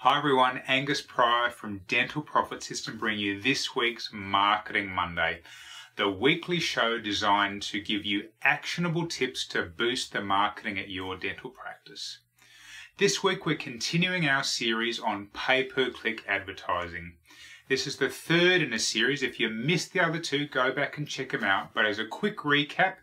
Hi everyone, Angus Pryor from Dental Profit System bringing you this week's Marketing Monday, the weekly show designed to give you actionable tips to boost the marketing at your dental practice. This week we're continuing our series on pay-per-click advertising. This is the third in a series. If you missed the other two, go back and check them out. But as a quick recap,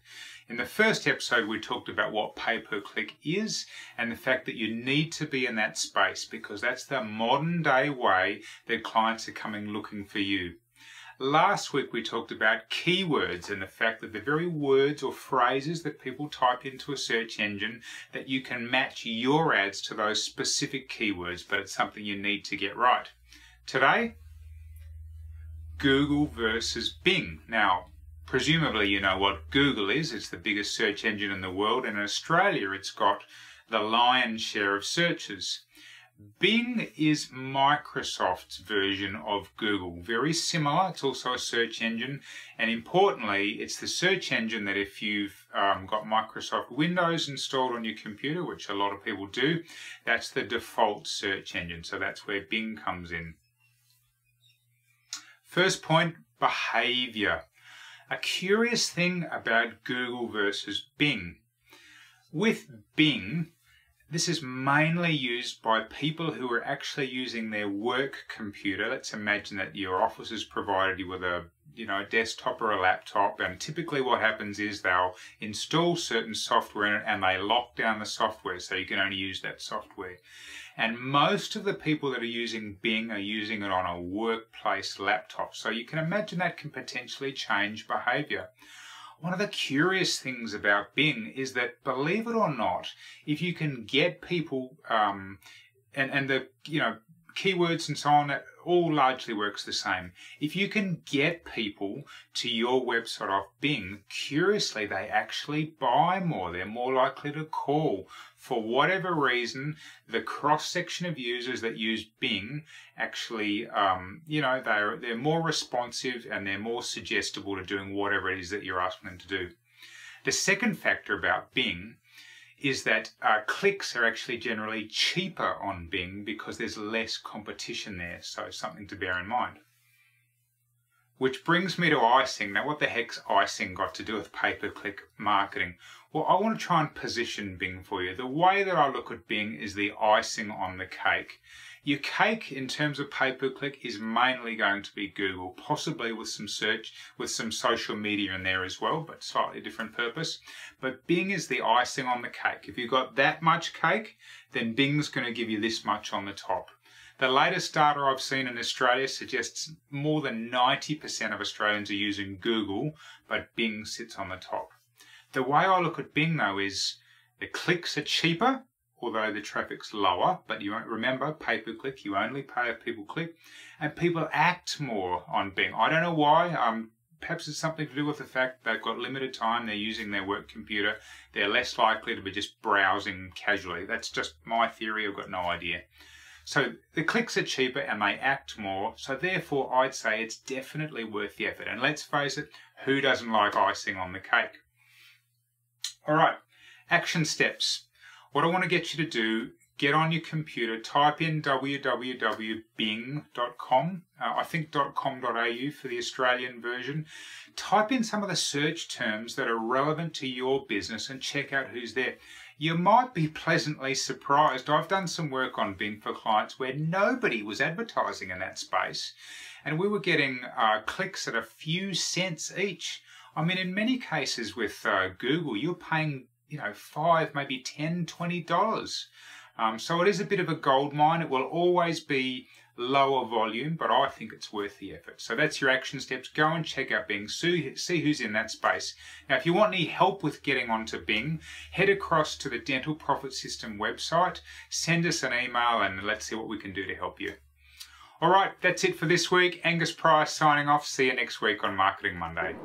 in the first episode, we talked about what pay-per-click is and the fact that you need to be in that space because that's the modern day way that clients are coming looking for you. Last week, we talked about keywords and the fact that the very words or phrases that people type into a search engine, that you can match your ads to those specific keywords, but it's something you need to get right. Today, Google versus Bing. Now, presumably you know what Google is. It's the biggest search engine in the world, and in Australia it's got the lion's share of searches. Bing is Microsoft's version of Google. Very similar. It's also a search engine, and importantly, it's the search engine that if you've got Microsoft Windows installed on your computer, which a lot of people do, that's the default search engine. So that's where Bing comes in. First point, behavior. A curious thing about Google versus Bing. With Bing, this is mainly used by people who are actually using their work computer. Let's imagine that your office has provided you with a desktop or a laptop, and typically what happens is they'll install certain software in it and they lock down the software so you can only use that software. And most of the people that are using Bing are using it on a workplace laptop. So you can imagine that can potentially change behavior. One of the curious things about Bing is that, believe it or not, if you can get people, and the keywords and so on, that all largely works the same. If you can get people to your website off Bing, curiously, they actually buy more. They're more likely to call. For whatever reason, the cross-section of users that use Bing actually, they're more responsive and they're more suggestible to doing whatever it is that you're asking them to do. The second factor about Bing is that clicks are actually generally cheaper on Bing because there's less competition there, so something to bear in mind. Which brings me to Icing. Now, what the heck's Icing got to do with pay-per-click marketing? Well, I want to try and position Bing for you. The way that I look at Bing is the icing on the cake. Your cake, in terms of pay-per-click, is mainly going to be Google, possibly with some search, with some social media in there as well, but slightly different purpose. But Bing is the icing on the cake. If you've got that much cake, then Bing's going to give you this much on the top. The latest data I've seen in Australia suggests more than 90% of Australians are using Google, but Bing sits on the top. The way I look at Bing, though, is the clicks are cheaper, although the traffic's lower, but you won't remember, pay-per-click, you only pay if people click, and people act more on Bing. I don't know why. Perhaps it's something to do with the fact they've got limited time, they're using their work computer, they're less likely to be just browsing casually. That's just my theory, I've got no idea. So the clicks are cheaper and they act more, so therefore I'd say it's definitely worth the effort. And let's face it, who doesn't like icing on the cake? All right, action steps. What I want to get you to do, get on your computer, type in www.bing.com, I think .com.au for the Australian version. Type in some of the search terms that are relevant to your business and check out who's there. You might be pleasantly surprised. I've done some work on Bing for clients where nobody was advertising in that space, and we were getting clicks at a few cents each. I mean, in many cases with Google, you're paying $5, maybe $10, $20. So it is a bit of a gold mine. It will always be lower volume, but I think it's worth the effort. So that's your action steps. Go and check out Bing. See who's in that space. Now, if you want any help with getting onto Bing, head across to the Dental Profit System website, send us an email, and let's see what we can do to help you. All right, that's it for this week. Angus Pryor signing off. See you next week on Marketing Monday.